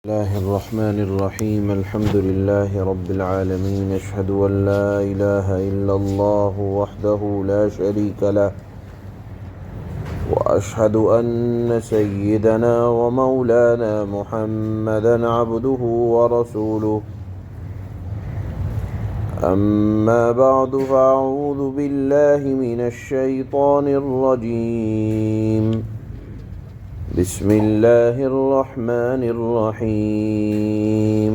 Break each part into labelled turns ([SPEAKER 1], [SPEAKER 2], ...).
[SPEAKER 1] الله الرحمن الرحيم الحمد لله رب العالمين أشهد أن لا إله إلا الله وحده لا شريك له وأشهد أن سيدنا ومولانا محمدا عبده ورسوله أما بعد فأعوذ بالله من الشيطان الرجيم بسم الله الرحمن الرحيم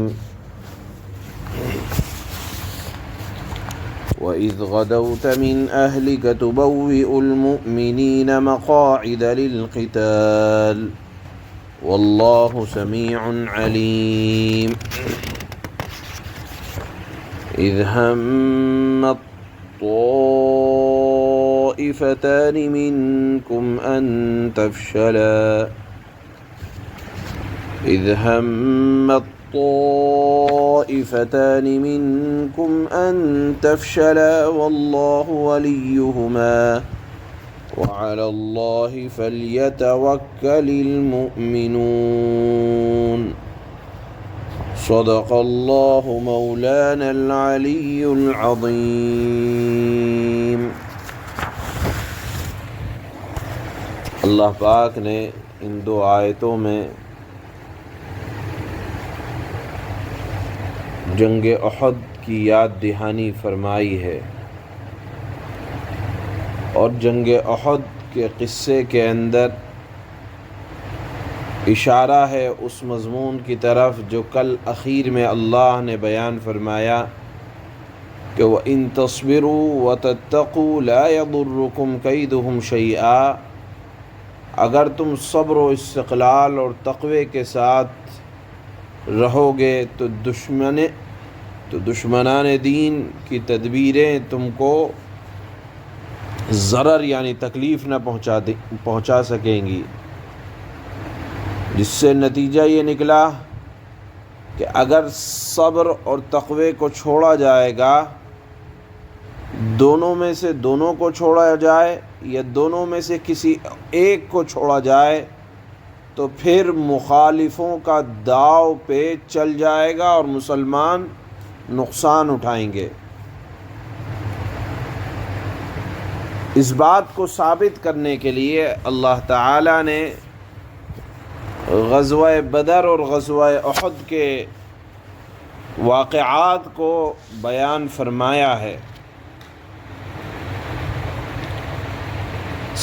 [SPEAKER 1] وإذ غدوت من أهلك تبوئ المؤمنين مقاعد للقتال والله سميع عليم إذ هم الطائفتان منكم أن تفشلا والله وليهما وعلى الله فليتوكل المؤمنون صدق الله مولانا العلي العظيم۔ اللہ پاک نے ان دو آیتوں میں جنگ احد کی یاد دہانی فرمائی ہے، اور جنگ احد کے قصے کے اندر اشارہ ہے اس مضمون کی طرف جو کل اخیر میں اللہ نے بیان فرمایا کہ وَإِن تَصْبِرُوا وَتَتَّقُوا لَا يَضُرُّكُمْ كَيْدُهُمْ شَيْئًا، اگر تم صبر و استقلال اور تقوی کے ساتھ رہو گے تو دشمنان دین کی تدبیریں تم کو ضرر یعنی تکلیف نہ پہنچا سکیں گی، جس سے نتیجہ یہ نکلا کہ اگر صبر اور تقوی کو چھوڑا جائے گا، دونوں میں سے دونوں کو چھوڑا جائے یا دونوں میں سے کسی ایک کو چھوڑا جائے تو پھر مخالفوں کا داؤ پہ چل جائے گا اور مسلمان نقصان اٹھائیں گے۔ اس بات کو ثابت کرنے کے لیے اللہ تعالی نے غزوہ بدر اور غزوہ احد کے واقعات کو بیان فرمایا ہے۔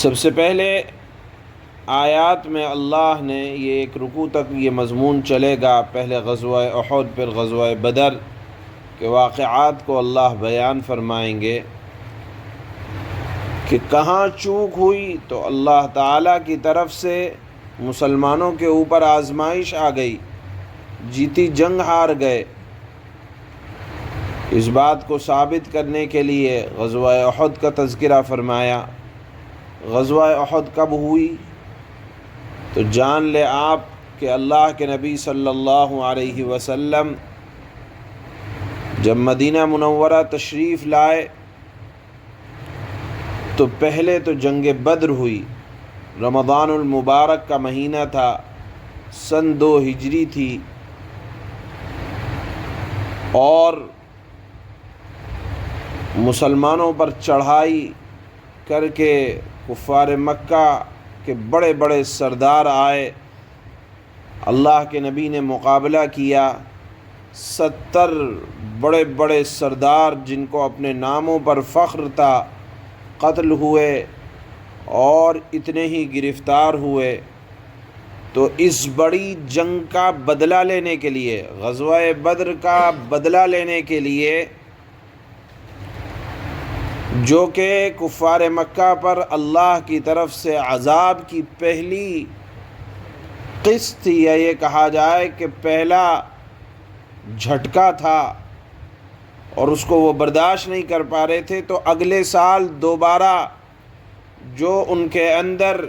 [SPEAKER 1] سب سے پہلے آیات میں اللہ نے یہ ایک رکوع تک یہ مضمون چلے گا، پہلے غزوہ احد پھر غزوہ بدر کے واقعات کو اللہ بیان فرمائیں گے کہ کہاں چوک ہوئی تو اللہ تعالیٰ کی طرف سے مسلمانوں کے اوپر آزمائش آ گئی، جیتی جنگ ہار گئے۔ اس بات کو ثابت کرنے کے لیے غزوہ احد کا تذکرہ فرمایا۔ غزوہ احد کب ہوئی تو جان لے آپ کہ اللہ کے نبی صلی اللہ علیہ وسلم جب مدینہ منورہ تشریف لائے تو پہلے تو جنگ بدر ہوئی، رمضان المبارک کا مہینہ تھا، سن 2 ہجری تھی، اور مسلمانوں پر چڑھائی کر کے کفار مکہ کے بڑے بڑے سردار آئے، اللہ کے نبی نے مقابلہ کیا، 70 بڑے بڑے سردار جن کو اپنے ناموں پر فخر تھا قتل ہوئے اور اتنے ہی گرفتار ہوئے۔ تو اس بڑی جنگ کا بدلہ لینے کے لیے، غزوہ بدر کا بدلہ لینے کے لیے، جو کہ کفار مکہ پر اللہ کی طرف سے عذاب کی پہلی قسط تھی، یا یہ کہا جائے کہ پہلا جھٹکا تھا، اور اس کو وہ برداشت نہیں کر پا رہے تھے، تو اگلے سال دوبارہ جو ان کے اندر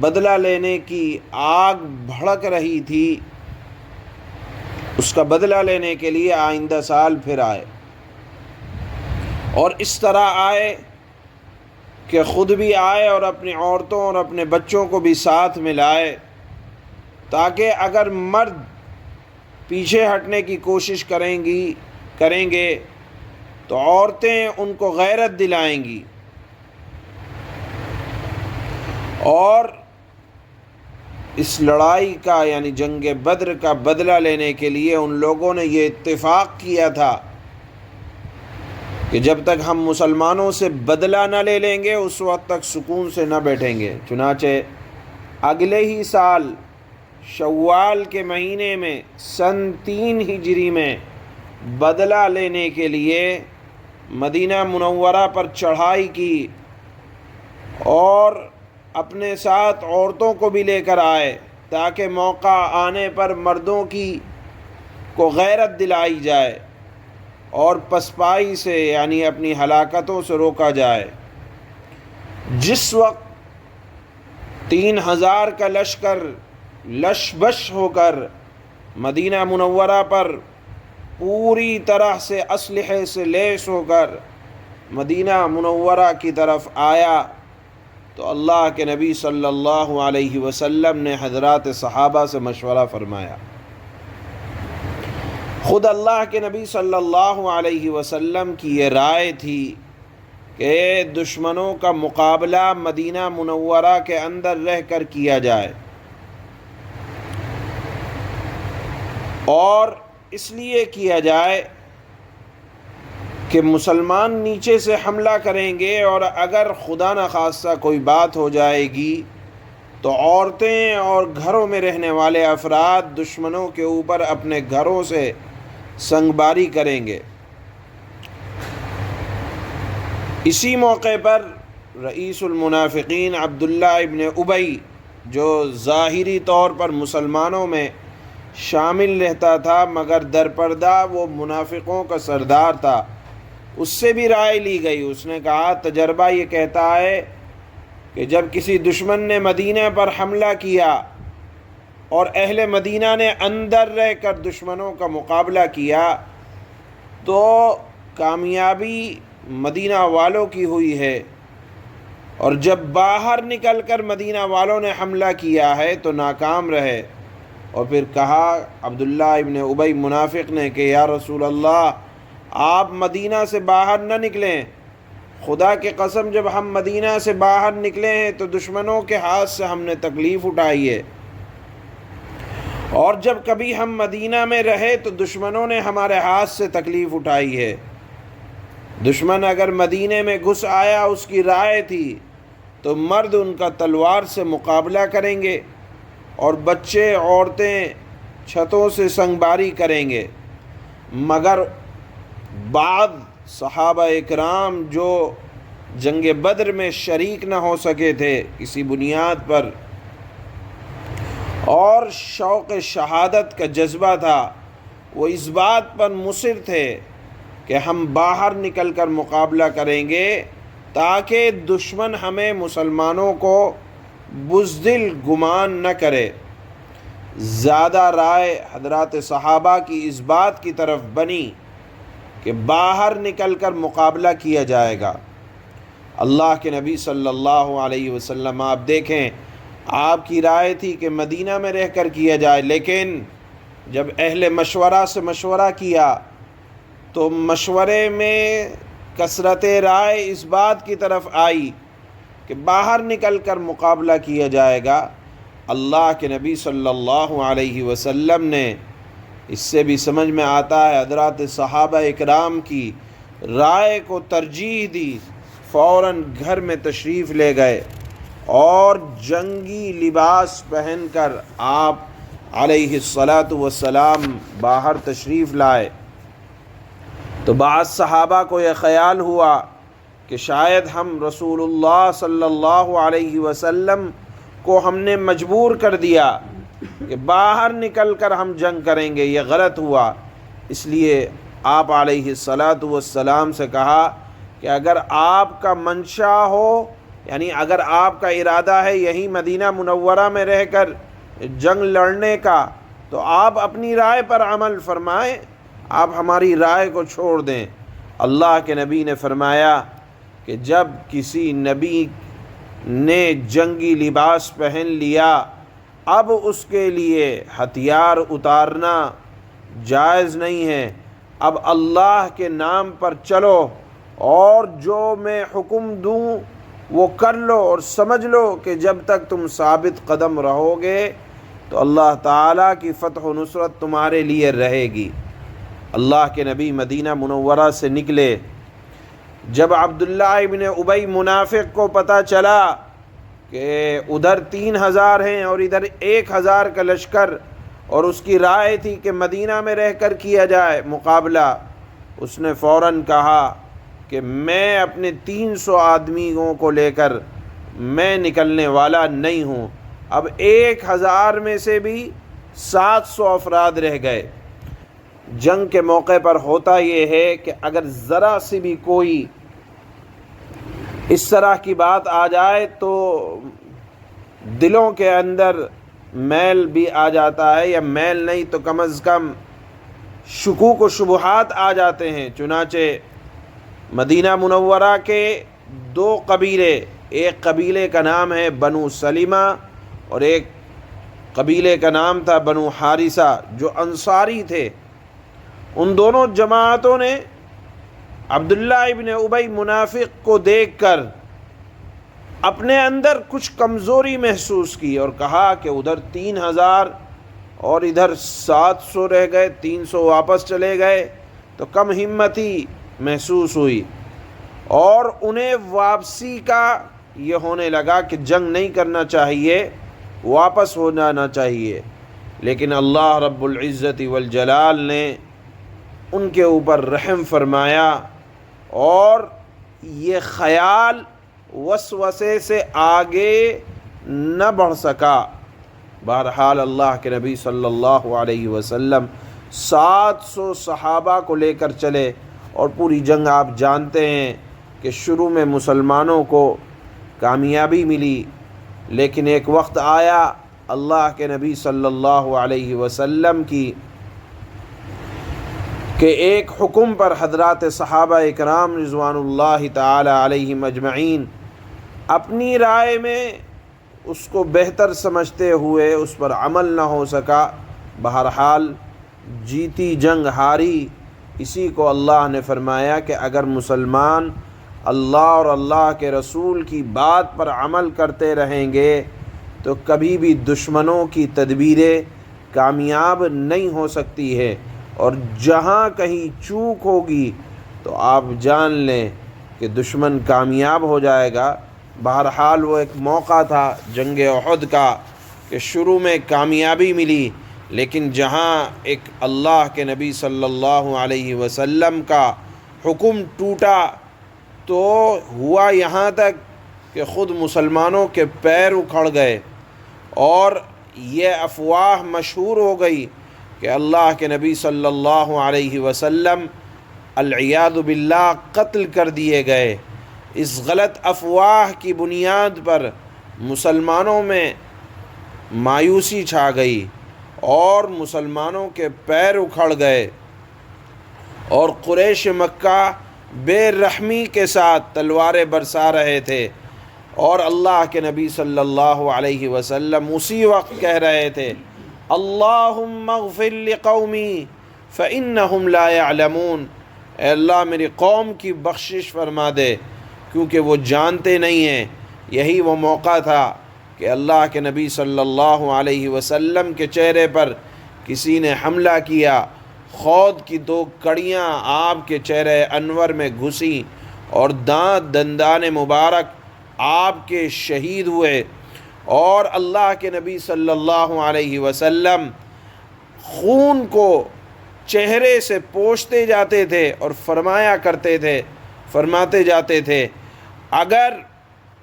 [SPEAKER 1] بدلہ لینے کی آگ بھڑک رہی تھی، اس کا بدلہ لینے کے لیے آئندہ سال پھر آئے، اور اس طرح آئے کہ خود بھی آئے اور اپنی عورتوں اور اپنے بچوں کو بھی ساتھ میں لائے، تاکہ اگر مرد پیچھے ہٹنے کی کوشش کریں گے تو عورتیں ان کو غیرت دلائیں گی، اور اس لڑائی کا یعنی جنگ بدر کا بدلہ لینے کے لیے ان لوگوں نے یہ اتفاق کیا تھا کہ جب تک ہم مسلمانوں سے بدلہ نہ لے لیں گے اس وقت تک سکون سے نہ بیٹھیں گے۔ چنانچہ اگلے ہی سال شوال کے مہینے میں سن 3 ہجری میں بدلہ لینے کے لیے مدینہ منورہ پر چڑھائی کی، اور اپنے ساتھ عورتوں کو بھی لے کر آئے تاکہ موقع آنے پر مردوں کو غیرت دلائی جائے اور پسپائی سے یعنی اپنی ہلاکتوں سے روکا جائے۔ جس وقت 3000 کا لشکر لش بش ہو کر مدینہ منورہ پر پوری طرح سے اسلحے سے لیس ہو کر مدینہ منورہ کی طرف آیا تو اللہ کے نبی صلی اللہ علیہ وسلم نے حضرات صحابہ سے مشورہ فرمایا۔ خود اللہ کے نبی صلی اللہ علیہ وسلم کی یہ رائے تھی کہ دشمنوں کا مقابلہ مدینہ منورہ کے اندر رہ کر کیا جائے، اور اس لیے کیا جائے کہ مسلمان نیچے سے حملہ کریں گے، اور اگر خدا نخواستہ کوئی بات ہو جائے گی تو عورتیں اور گھروں میں رہنے والے افراد دشمنوں کے اوپر اپنے گھروں سے سنگباری کریں گے۔ اسی موقع پر رئیس المنافقین عبداللہ ابن ابی، جو ظاہری طور پر مسلمانوں میں شامل رہتا تھا مگر درپردہ وہ منافقوں کا سردار تھا، اس سے بھی رائے لی گئی۔ اس نے کہا تجربہ یہ کہتا ہے کہ جب کسی دشمن نے مدینہ پر حملہ کیا اور اہل مدینہ نے اندر رہ کر دشمنوں کا مقابلہ کیا تو کامیابی مدینہ والوں کی ہوئی ہے، اور جب باہر نکل کر مدینہ والوں نے حملہ کیا ہے تو ناکام رہے۔ اور پھر کہا عبداللہ ابن ابی منافق نے کہ یا رسول اللہ، آپ مدینہ سے باہر نہ نکلیں، خدا کی قسم جب ہم مدینہ سے باہر نکلے ہیں تو دشمنوں کے ہاتھ سے ہم نے تکلیف اٹھائی ہے، اور جب کبھی ہم مدینہ میں رہے تو دشمنوں نے ہمارے ہاتھ سے تکلیف اٹھائی ہے۔ دشمن اگر مدینے میں گھس آیا، اس کی رائے تھی تو مرد ان کا تلوار سے مقابلہ کریں گے اور بچے عورتیں چھتوں سے سنگباری کریں گے، مگر بعض صحابہ اکرام جو جنگ بدر میں شریک نہ ہو سکے تھے کسی بنیاد پر، اور شوق شہادت کا جذبہ تھا، وہ اس بات پر مصر تھے کہ ہم باہر نکل کر مقابلہ کریں گے تاکہ دشمن ہمیں مسلمانوں کو بزدل گمان نہ کرے۔ زیادہ رائے حضرات صحابہ کی اس بات کی طرف بنی کہ باہر نکل کر مقابلہ کیا جائے گا۔ اللہ کے نبی صلی اللہ علیہ وسلم، آپ دیکھیں، آپ کی رائے تھی کہ مدینہ میں رہ کر کیا جائے، لیکن جب اہل مشورہ سے مشورہ کیا تو مشورے میں کثرت رائے اس بات کی طرف آئی کہ باہر نکل کر مقابلہ کیا جائے گا۔ اللہ کے نبی صلی اللہ علیہ وسلم نے، اس سے بھی سمجھ میں آتا ہے حضرات صحابہ اکرام کی رائے کو ترجیح دی، فوراً گھر میں تشریف لے گئے اور جنگی لباس پہن کر آپ علیہ الصلاۃ والسلام باہر تشریف لائے۔ تو بعض صحابہ کو یہ خیال ہوا کہ شاید ہم رسول اللہ صلی اللہ علیہ وسلم کو ہم نے مجبور کر دیا کہ باہر نکل کر ہم جنگ کریں گے، یہ غلط ہوا۔ اس لیے آپ علیہ الصلاۃ والسلام سے کہا کہ اگر آپ کا منشا ہو، یعنی اگر آپ کا ارادہ ہے یہی مدینہ منورہ میں رہ کر جنگ لڑنے کا، تو آپ اپنی رائے پر عمل فرمائیں، آپ ہماری رائے کو چھوڑ دیں۔ اللہ کے نبی نے فرمایا کہ جب کسی نبی نے جنگی لباس پہن لیا، اب اس کے لیے ہتھیار اتارنا جائز نہیں ہے۔ اب اللہ کے نام پر چلو اور جو میں حکم دوں وہ کر لو، اور سمجھ لو کہ جب تک تم ثابت قدم رہو گے تو اللہ تعالیٰ کی فتح و نصرت تمہارے لیے رہے گی۔ اللہ کے نبی مدینہ منورہ سے نکلے، جب عبداللہ ابن ابی منافق کو پتہ چلا کہ ادھر 3000 ہیں اور ادھر 1000 کا لشکر، اور اس کی رائے تھی کہ مدینہ میں رہ کر کیا جائے مقابلہ، اس نے فوراً کہا کہ میں اپنے 300 آدمیوں کو لے کر میں نکلنے والا نہیں ہوں۔ اب 1000 میں سے بھی 700 افراد رہ گئے۔ جنگ کے موقع پر ہوتا یہ ہے کہ اگر ذرا سی بھی کوئی اس طرح کی بات آ جائے تو دلوں کے اندر میل بھی آ جاتا ہے، یا میل نہیں تو کم از کم شکوک و شبہات آ جاتے ہیں۔ چنانچہ مدینہ منورہ کے 2 قبیلے، ایک قبیلے کا نام ہے بنو سلمہ اور ایک قبیلے کا نام تھا بنو حارثہ، جو انصاری تھے، ان دونوں جماعتوں نے عبداللہ ابن ابی منافق کو دیکھ کر اپنے اندر کچھ کمزوری محسوس کی اور کہا کہ ادھر 3000 اور ادھر 700 رہ گئے، 300 واپس چلے گئے، تو کم ہمتی محسوس ہوئی، اور انہیں واپسی کا یہ ہونے لگا کہ جنگ نہیں کرنا چاہیے، واپس ہو جانا چاہیے۔ لیکن اللہ رب العزت والجلال نے ان کے اوپر رحم فرمایا اور یہ خیال وسوسے سے آگے نہ بڑھ سکا۔ بہرحال اللہ کے نبی صلی اللہ علیہ وسلم 700 صحابہ کو لے کر چلے، اور پوری جنگ آپ جانتے ہیں کہ شروع میں مسلمانوں کو کامیابی ملی، لیکن ایک وقت آیا اللہ کے نبی صلی اللہ علیہ وسلم کی کہ ایک حکم پر حضرات صحابہ اکرام رضوان اللہ تعالی علیہم اجمعین اپنی رائے میں اس کو بہتر سمجھتے ہوئے اس پر عمل نہ ہو سکا۔ بہرحال جیتی جنگ ہاری، اسی کو اللہ نے فرمایا کہ اگر مسلمان اللہ اور اللہ کے رسول کی بات پر عمل کرتے رہیں گے تو کبھی بھی دشمنوں کی تدبیریں کامیاب نہیں ہو سکتی ہے، اور جہاں کہیں چوک ہوگی تو آپ جان لیں کہ دشمن کامیاب ہو جائے گا۔ بہرحال وہ ایک موقع تھا جنگ احد کا کہ شروع میں کامیابی ملی، لیکن جہاں ایک اللہ کے نبی صلی اللہ علیہ وسلم کا حکم ٹوٹا تو ہوا یہاں تک کہ خود مسلمانوں کے پیر اکھڑ گئے، اور یہ افواہ مشہور ہو گئی کہ اللہ کے نبی صلی اللہ علیہ وسلم العیاذ باللہ قتل کر دیے گئے۔ اس غلط افواہ کی بنیاد پر مسلمانوں میں مایوسی چھا گئی اور مسلمانوں کے پیر اکھڑ گئے، اور قریش مکہ بے رحمی کے ساتھ تلواریں برسا رہے تھے، اور اللہ کے نبی صلی اللہ علیہ وسلم اسی وقت کہہ رہے تھے اللہم اغفر لقومی فإنہم لا يعلمون، اے اللہ میری قوم کی بخشش فرما دے کیونکہ وہ جانتے نہیں ہیں۔ یہی وہ موقع تھا کہ اللہ کے نبی صلی اللہ علیہ وسلم کے چہرے پر کسی نے حملہ کیا، خود کی 2 کڑیاں آپ کے چہرے انور میں گھسیں اور دندان مبارک آپ کے شہید ہوئے، اور اللہ کے نبی صلی اللہ علیہ وسلم خون کو چہرے سے پوچھتے جاتے تھے اور فرماتے جاتے تھے اگر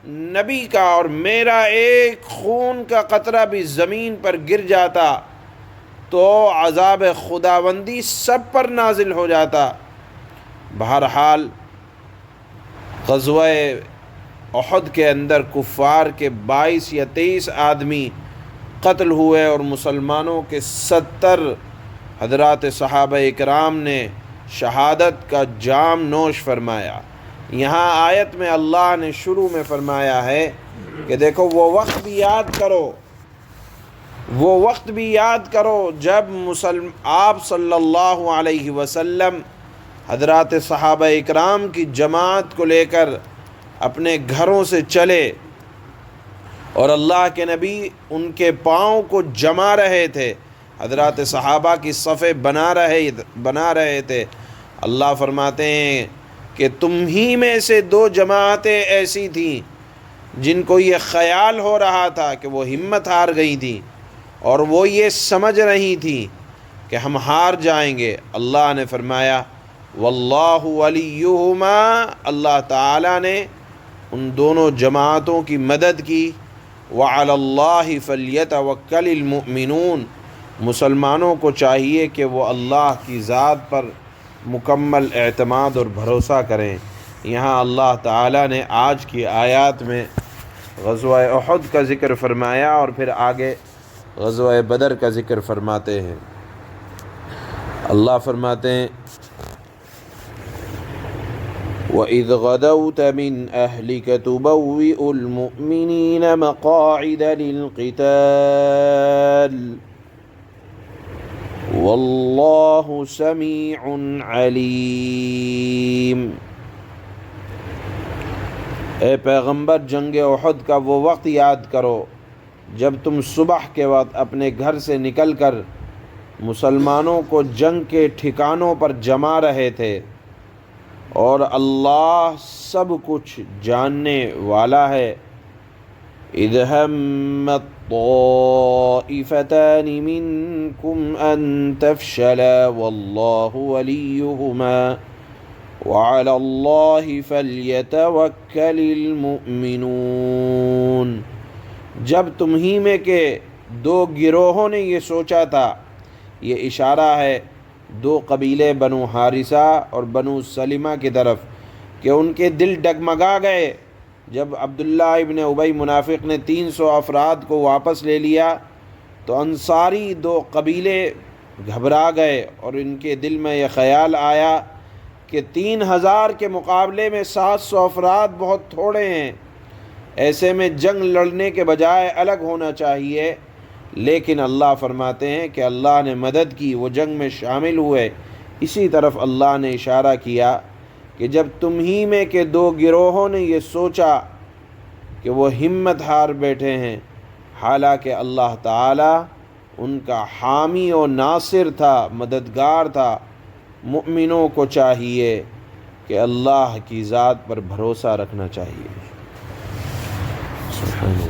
[SPEAKER 1] نبی کا اور میرا ایک خون کا قطرہ بھی زمین پر گر جاتا تو عذاب خداوندی سب پر نازل ہو جاتا۔ بہرحال غزوہ احد کے اندر کفار کے 22 یا 23 آدمی قتل ہوئے، اور مسلمانوں کے 70 حضرات صحابہ اکرام نے شہادت کا جام نوش فرمایا۔ یہاں آیت میں اللہ نے شروع میں فرمایا ہے کہ دیکھو وہ وقت بھی یاد کرو وہ وقت بھی یاد کرو جب آپ صلی اللہ علیہ وسلم حضرات صحابہ اکرام کی جماعت کو لے کر اپنے گھروں سے چلے اور اللہ کے نبی ان کے پاؤں کو جما رہے تھے، حضرات صحابہ کی صفیں بنا رہے تھے۔ اللہ فرماتے ہیں کہ تم ہی میں سے 2 جماعتیں ایسی تھیں جن کو یہ خیال ہو رہا تھا کہ وہ ہمت ہار گئی تھیں اور وہ یہ سمجھ رہی تھیں کہ ہم ہار جائیں گے۔ اللہ نے فرمایا واللہ ولیہما، اللہ تعالیٰ نے ان دونوں جماعتوں کی مدد کی۔ وعلی اللہ فلیتوکل المؤمنون، مسلمانوں کو چاہیے کہ وہ اللہ کی ذات پر مکمل اعتماد اور بھروسہ کریں۔ یہاں اللہ تعالیٰ نے آج کی آیات میں غزوہ احد کا ذکر فرمایا اور پھر آگے غزوہ بدر کا ذکر فرماتے ہیں۔ اللہ فرماتے ہیں وَإِذْ غَدَوْتَ مِنْ أَهْلِكَ تُبَوِّئُ الْمُؤْمِنِينَ مَقَاعِدَ لِلْقِتَالِ وَاللَّهُ سَمِيعٌ عَلِيمٌ۔ اے پیغمبر، جنگ احد کا وہ وقت یاد کرو جب تم صبح کے وقت اپنے گھر سے نکل کر مسلمانوں کو جنگ کے ٹھکانوں پر جما رہے تھے، اور اللہ سب کچھ جاننے والا ہے۔ اذ همت طائفتان منکم ان تفشلا واللہ ولیہما وعلی اللہ فلیتوکل المؤمنون۔ جب تمہیں میں کے 2 گروہوں نے یہ سوچا تھا، یہ اشارہ ہے 2 قبیلے بنو حارثہ اور بنو سلمہ کی طرف کہ ان کے دل ڈگمگا گئے جب عبداللہ ابن ابی منافق نے 300 افراد کو واپس لے لیا، تو انصاری 2 قبیلے گھبرا گئے اور ان کے دل میں یہ خیال آیا کہ 3000 کے مقابلے میں 700 افراد بہت تھوڑے ہیں، ایسے میں جنگ لڑنے کے بجائے الگ ہونا چاہیے۔ لیکن اللہ فرماتے ہیں کہ اللہ نے مدد کی، وہ جنگ میں شامل ہوئے۔ اسی طرف اللہ نے اشارہ کیا کہ جب تمہیں میں کے 2 گروہوں نے یہ سوچا کہ وہ ہمت ہار بیٹھے ہیں، حالانکہ اللہ تعالی ان کا حامی و ناصر تھا، مددگار تھا۔ مؤمنوں کو چاہیے کہ اللہ کی ذات پر بھروسہ رکھنا چاہیے۔ سبحان اللہ۔